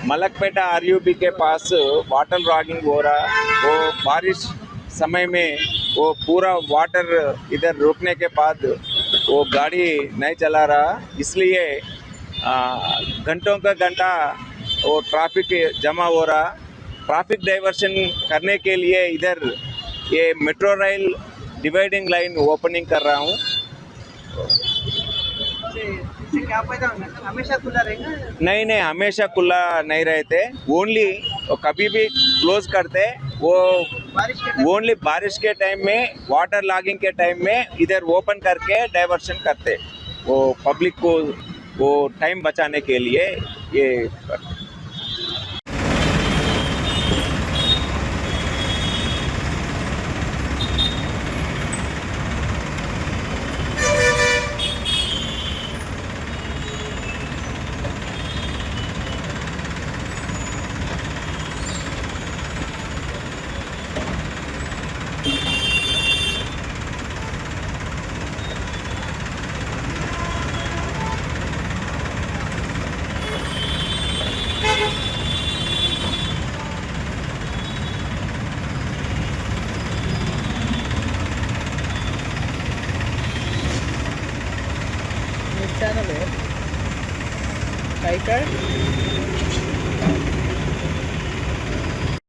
Malakpet RUB के पास water logging हो रहा। वो बारिश समय में वो पूरा वाटर इधर रुकने के बाद वो गाड़ी नहीं चला रहा, इसलिए घंटों का घंटा वो ट्रैफिक जमा हो रहा। ट्रैफिक डाइवर्शन करने के लिए इधर ये metro rail dividing line opening कर रहा हूँ। क्या फायदा होगा सर? हमेशा खुला रहेगा? नहीं नहीं, हमेशा खुला नहीं रहते, ओनली कभी भी क्लोज करते वो। बारिश के ओनली बारिश के टाइम में, वाटर लॉगिंग के टाइम में इधर ओपन करके डाइवर्शन करते वो पब्लिक को, वो टाइम बचाने के लिए ये करते। चैनल है टाइगर